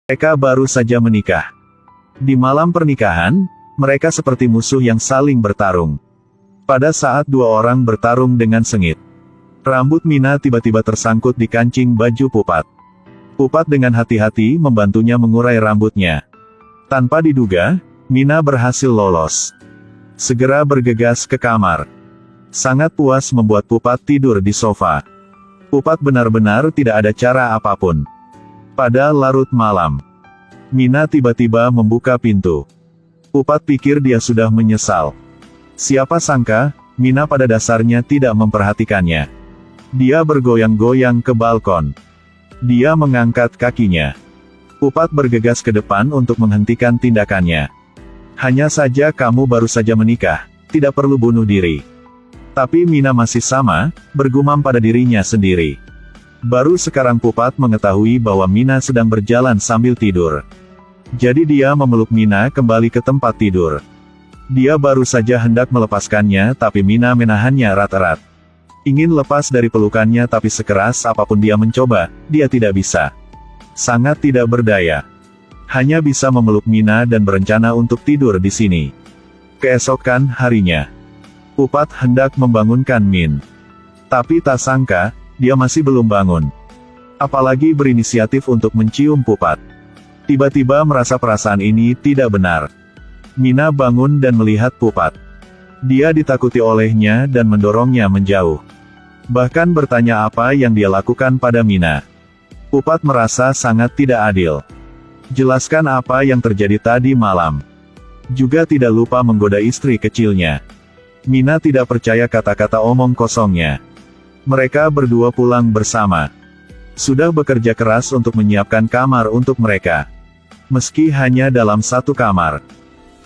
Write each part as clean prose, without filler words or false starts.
Mereka baru saja menikah. Di malam pernikahan, mereka seperti musuh yang saling bertarung. Pada saat dua orang bertarung dengan sengit, rambut Mina tiba-tiba tersangkut di kancing baju Pupat. Pupat dengan hati-hati membantunya mengurai rambutnya. Tanpa diduga, Mina berhasil lolos. Segera bergegas ke kamar. Sangat puas membuat Pupat tidur di sofa. Pupat benar-benar tidak ada cara apapun. Pada larut malam, Mina tiba-tiba membuka pintu. Pupat pikir dia sudah menyesal. Siapa sangka, Mina pada dasarnya tidak memperhatikannya. Dia bergoyang-goyang ke balkon. Dia mengangkat kakinya. Pupat bergegas ke depan untuk menghentikan tindakannya. Hanya saja kamu baru saja menikah, tidak perlu bunuh diri. Tapi Mina masih sama, bergumam pada dirinya sendiri. Baru sekarang Pupat mengetahui bahwa Mina sedang berjalan sambil tidur. Jadi dia memeluk Mina kembali ke tempat tidur. Dia baru saja hendak melepaskannya tapi Mina menahannya erat-erat. Ingin lepas dari pelukannya tapi sekeras apapun dia mencoba, dia tidak bisa. Sangat tidak berdaya. Hanya bisa memeluk Mina dan berencana untuk tidur di sini. Keesokan harinya, Pupat hendak membangunkan Min. Tapi tak sangka, dia masih belum bangun. Apalagi berinisiatif untuk mencium Pupat. Tiba-tiba merasa perasaan ini tidak benar. Mina bangun dan melihat Pupat. Dia ditakuti olehnya dan mendorongnya menjauh. Bahkan bertanya apa yang dia lakukan pada Mina. Pupat merasa sangat tidak adil. Jelaskan apa yang terjadi tadi malam. Juga tidak lupa menggoda istri kecilnya. Mina tidak percaya kata-kata omong kosongnya. Mereka berdua pulang bersama. Sudah bekerja keras untuk menyiapkan kamar untuk mereka. Meski hanya dalam satu kamar.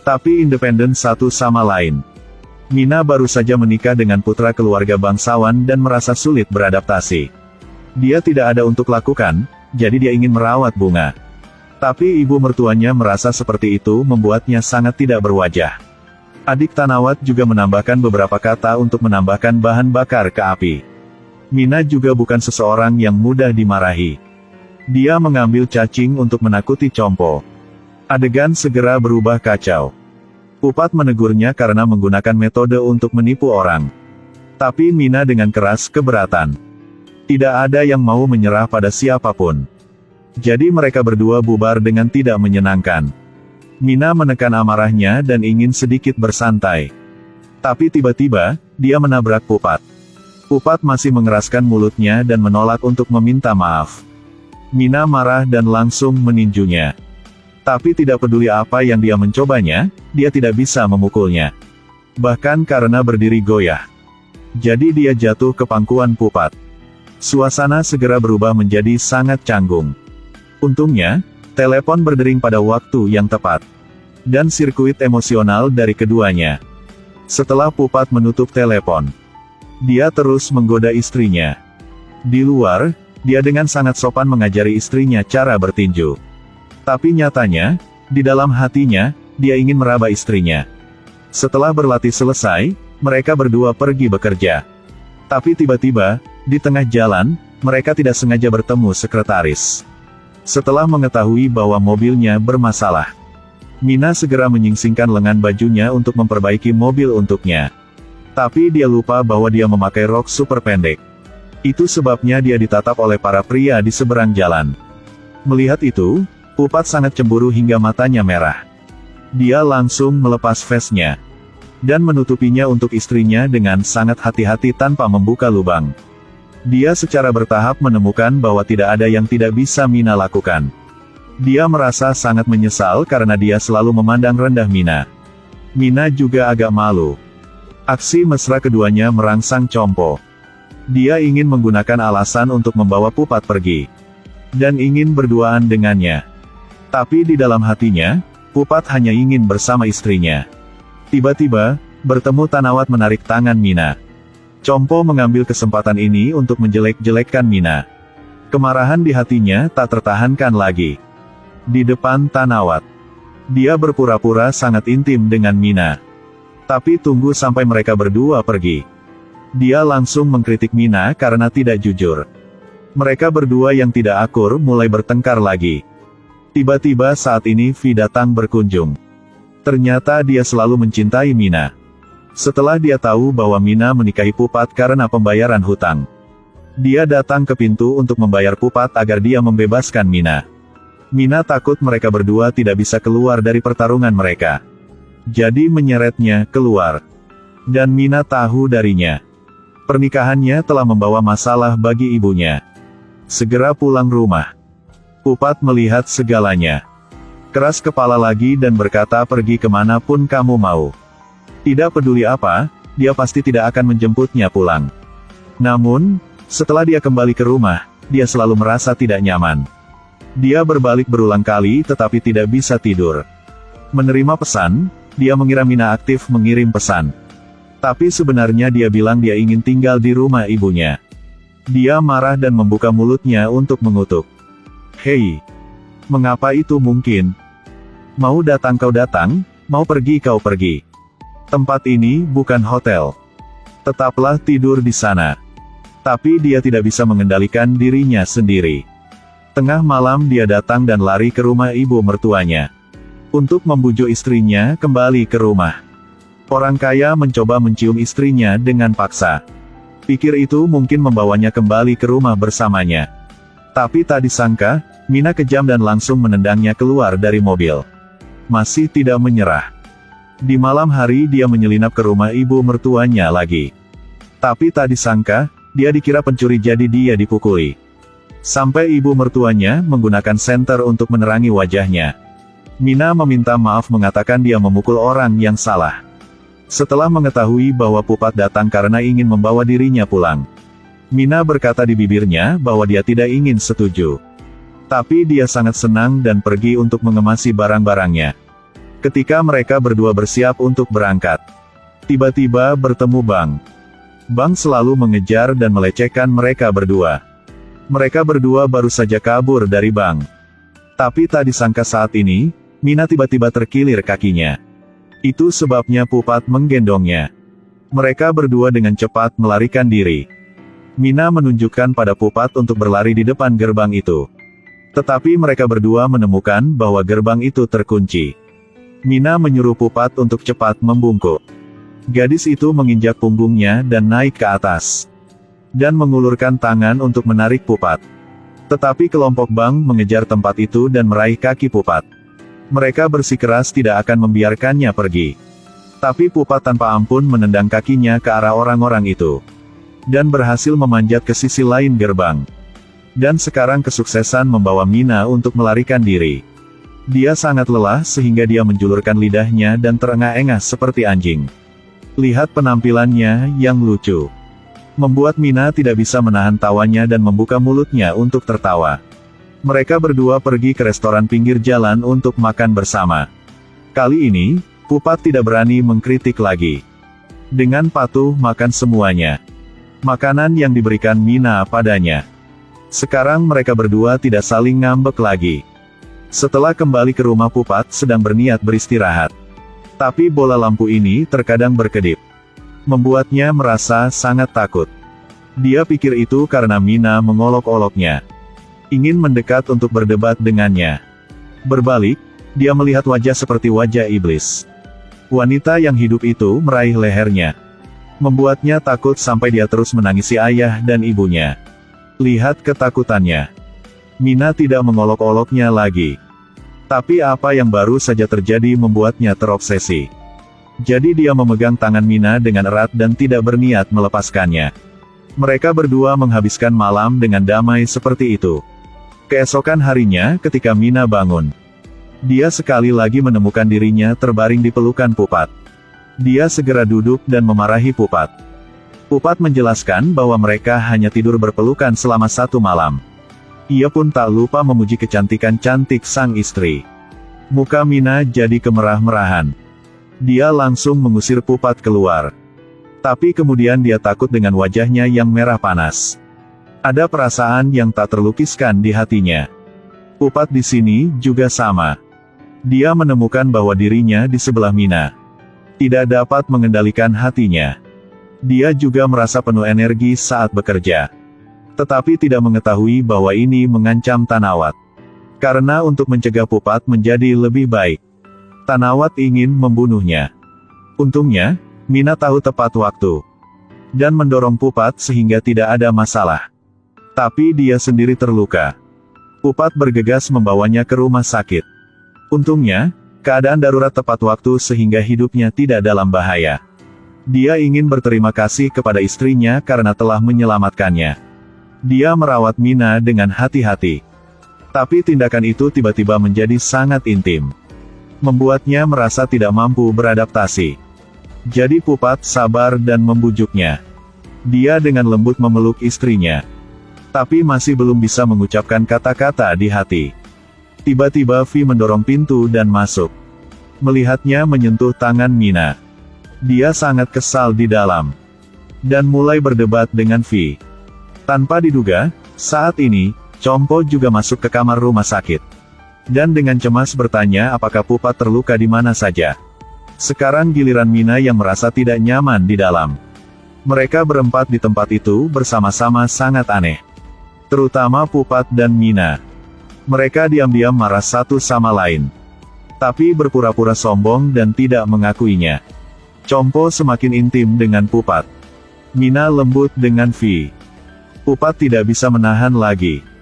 Tapi independen satu sama lain. Mina baru saja menikah dengan putra keluarga bangsawan dan merasa sulit beradaptasi. Dia tidak ada untuk lakukan, jadi dia ingin merawat bunga. Tapi ibu mertuanya merasa seperti itu membuatnya sangat tidak berwajah. Adik Tanawat juga menambahkan beberapa kata untuk menambahkan bahan bakar ke api. Mina juga bukan seseorang yang mudah dimarahi. Dia mengambil cacing untuk menakuti Compo. Adegan segera berubah kacau. Pupat menegurnya karena menggunakan metode untuk menipu orang. Tapi Mina dengan keras keberatan. Tidak ada yang mau menyerah pada siapapun. Jadi mereka berdua bubar dengan tidak menyenangkan. Mina menekan amarahnya dan ingin sedikit bersantai. Tapi tiba-tiba, dia menabrak Pupat. Pupat masih mengeraskan mulutnya dan menolak untuk meminta maaf. Mina marah dan langsung meninjunya. Tapi tidak peduli apa yang dia mencobanya, dia tidak bisa memukulnya. Bahkan karena berdiri goyah. Jadi dia jatuh ke pangkuan Pupat. Suasana segera berubah menjadi sangat canggung. Untungnya, telepon berdering pada waktu yang tepat. Dan sirkuit emosional dari keduanya. Setelah Pupat menutup telepon, dia terus menggoda istrinya. Di luar, dia dengan sangat sopan mengajari istrinya cara bertinju. Tapi nyatanya, di dalam hatinya, dia ingin meraba istrinya. Setelah berlatih selesai, mereka berdua pergi bekerja. Tapi tiba-tiba, di tengah jalan, mereka tidak sengaja bertemu sekretaris. Setelah mengetahui bahwa mobilnya bermasalah, Mina segera menyingsingkan lengan bajunya untuk memperbaiki mobil untuknya. Tapi dia lupa bahwa dia memakai rok super pendek. Itu sebabnya dia ditatap oleh para pria di seberang jalan. Melihat itu, Pupat sangat cemburu hingga matanya merah. Dia langsung melepas vesnya. Dan menutupinya untuk istrinya dengan sangat hati-hati tanpa membuka lubang. Dia secara bertahap menemukan bahwa tidak ada yang tidak bisa Mina lakukan. Dia merasa sangat menyesal karena dia selalu memandang rendah Mina. Mina juga agak malu. Aksi mesra keduanya merangsang Compo. Dia ingin menggunakan alasan untuk membawa Pupat pergi. Dan ingin berduaan dengannya. Tapi di dalam hatinya, Pupat hanya ingin bersama istrinya. Tiba-tiba, bertemu Tanawat menarik tangan Mina. Compo mengambil kesempatan ini untuk menjelek-jelekkan Mina. Kemarahan di hatinya tak tertahankan lagi. Di depan Tanawat, dia berpura-pura sangat intim dengan Mina. Tapi tunggu sampai mereka berdua pergi. Dia langsung mengkritik Mina karena tidak jujur. Mereka berdua yang tidak akur mulai bertengkar lagi. Tiba-tiba saat ini Vi datang berkunjung. Ternyata dia selalu mencintai Mina. Setelah dia tahu bahwa Mina menikahi Pupat karena pembayaran hutang, dia datang ke pintu untuk membayar Pupat agar dia membebaskan Mina. Mina takut mereka berdua tidak bisa keluar dari pertarungan mereka. Jadi menyeretnya keluar. Dan Mina tahu darinya. Pernikahannya telah membawa masalah bagi ibunya. Segera pulang rumah. Pupat melihat segalanya. Keras kepala lagi dan berkata pergi kemanapun kamu mau. Tidak peduli apa, dia pasti tidak akan menjemputnya pulang. Namun, setelah dia kembali ke rumah, dia selalu merasa tidak nyaman. Dia berbalik berulang kali tetapi tidak bisa tidur. Menerima pesan, dia mengira Mina aktif mengirim pesan. Tapi sebenarnya dia bilang dia ingin tinggal di rumah ibunya. Dia marah dan membuka mulutnya untuk mengutuk. Hei, mengapa itu mungkin? Mau datang kau datang, mau pergi kau pergi. Tempat ini bukan hotel. Tetaplah tidur di sana. Tapi dia tidak bisa mengendalikan dirinya sendiri. Tengah malam dia datang dan lari ke rumah ibu mertuanya. Untuk membujuk istrinya kembali ke rumah. Orang kaya mencoba mencium istrinya dengan paksa. Pikir itu mungkin membawanya kembali ke rumah bersamanya. Tapi tak disangka, Mina kejam dan langsung menendangnya keluar dari mobil. Masih tidak menyerah. Di malam hari dia menyelinap ke rumah ibu mertuanya lagi. Tapi tak disangka, dia dikira pencuri jadi dia dipukuli. Sampai ibu mertuanya menggunakan senter untuk menerangi wajahnya. Mina meminta maaf mengatakan dia memukul orang yang salah. Setelah mengetahui bahwa Pupat datang karena ingin membawa dirinya pulang, Mina berkata di bibirnya bahwa dia tidak ingin setuju. Tapi dia sangat senang dan pergi untuk mengemasi barang-barangnya. Ketika mereka berdua bersiap untuk berangkat, tiba-tiba bertemu Bang. Bang selalu mengejar dan melecehkan mereka berdua. Mereka berdua baru saja kabur dari Bang. Tapi tak disangka saat ini, Mina tiba-tiba terkilir kakinya. Itu sebabnya Pupat menggendongnya. Mereka berdua dengan cepat melarikan diri. Mina menunjukkan pada Pupat untuk berlari di depan gerbang itu. Tetapi mereka berdua menemukan bahwa gerbang itu terkunci. Mina menyuruh Pupat untuk cepat membungkuk. Gadis itu menginjak punggungnya dan naik ke atas. Dan mengulurkan tangan untuk menarik Pupat. Tetapi kelompok Bang mengejar tempat itu dan meraih kaki Pupat. Mereka bersikeras tidak akan membiarkannya pergi. Tapi Pupat tanpa ampun menendang kakinya ke arah orang-orang itu. Dan berhasil memanjat ke sisi lain gerbang. Dan sekarang kesuksesan membawa Mina untuk melarikan diri. Dia sangat lelah sehingga dia menjulurkan lidahnya dan terengah-engah seperti anjing. Lihat penampilannya yang lucu. Membuat Mina tidak bisa menahan tawanya dan membuka mulutnya untuk tertawa. Mereka berdua pergi ke restoran pinggir jalan untuk makan bersama. Kali ini, Pupat tidak berani mengkritik lagi. Dengan patuh makan semuanya. Makanan yang diberikan Mina padanya. Sekarang mereka berdua tidak saling ngambek lagi. Setelah kembali ke rumah Pupat sedang berniat beristirahat. Tapi bola lampu ini terkadang berkedip. Membuatnya merasa sangat takut. Dia pikir itu karena Mina mengolok-oloknya. Ingin mendekat untuk berdebat dengannya. Berbalik, dia melihat wajah seperti wajah iblis. Wanita yang hidup itu meraih lehernya. Membuatnya takut sampai dia terus menangisi ayah dan ibunya. Lihat ketakutannya. Mina tidak mengolok-oloknya lagi. Tapi apa yang baru saja terjadi membuatnya terobsesi. Jadi dia memegang tangan Mina dengan erat dan tidak berniat melepaskannya. Mereka berdua menghabiskan malam dengan damai seperti itu. Keesokan harinya ketika Mina bangun, dia sekali lagi menemukan dirinya terbaring di pelukan Pupat. Dia segera duduk dan memarahi Pupat. Pupat menjelaskan bahwa mereka hanya tidur berpelukan selama 1 malam. Ia pun tak lupa memuji kecantikan cantik sang istri. Muka Mina jadi kemerah-merahan. Dia langsung mengusir Pupat keluar. Tapi kemudian dia takut dengan wajahnya yang merah panas. Ada perasaan yang tak terlukiskan di hatinya. Pupat di sini juga sama. Dia menemukan bahwa dirinya di sebelah Mina. Tidak dapat mengendalikan hatinya. Dia juga merasa penuh energi saat bekerja. Tetapi tidak mengetahui bahwa ini mengancam Tanawat. Karena untuk mencegah Pupat menjadi lebih baik, Tanawat ingin membunuhnya. Untungnya, Mina tahu tepat waktu dan mendorong Pupat sehingga tidak ada masalah. Tapi dia sendiri terluka. Pupat bergegas membawanya ke rumah sakit. Untungnya, keadaan darurat tepat waktu sehingga hidupnya tidak dalam bahaya. Dia ingin berterima kasih kepada istrinya karena telah menyelamatkannya. Dia merawat Mina dengan hati-hati. Tapi tindakan itu tiba-tiba menjadi sangat intim. Membuatnya merasa tidak mampu beradaptasi. Jadi Pupat sabar dan membujuknya. Dia dengan lembut memeluk istrinya. Tapi masih belum bisa mengucapkan kata-kata di hati. Tiba-tiba Vi mendorong pintu dan masuk. Melihatnya menyentuh tangan Mina. Dia sangat kesal di dalam. Dan mulai berdebat dengan Vi. Tanpa diduga, saat ini, Compo juga masuk ke kamar rumah sakit. Dan dengan cemas bertanya apakah Pupat terluka di mana saja. Sekarang giliran Mina yang merasa tidak nyaman di dalam. Mereka berempat di tempat itu bersama-sama sangat aneh. Terutama Pupat dan Mina. Mereka diam-diam marah satu sama lain. Tapi berpura-pura sombong dan tidak mengakuinya. Compo semakin intim dengan Pupat. Mina lembut dengan Vi. Pupat tidak bisa menahan lagi.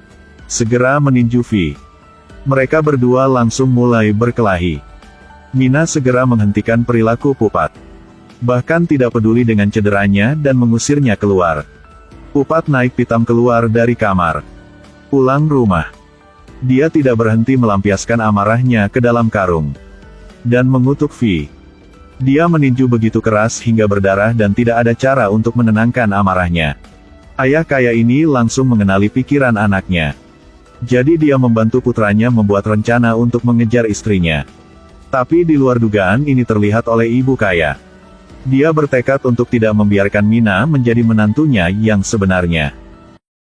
Segera meninju Vi. Mereka berdua langsung mulai berkelahi. Mina segera menghentikan perilaku Pupat. Bahkan tidak peduli dengan cederanya dan mengusirnya keluar. Pupat naik pitam keluar dari kamar. Pulang rumah. Dia tidak berhenti melampiaskan amarahnya ke dalam karung. Dan mengutuk Vi. Dia meninju begitu keras hingga berdarah dan tidak ada cara untuk menenangkan amarahnya. Ayah kaya ini langsung mengenali pikiran anaknya. Jadi dia membantu putranya membuat rencana untuk mengejar istrinya. Tapi di luar dugaan ini terlihat oleh ibu kaya. Dia bertekad untuk tidak membiarkan Mina menjadi menantunya yang sebenarnya.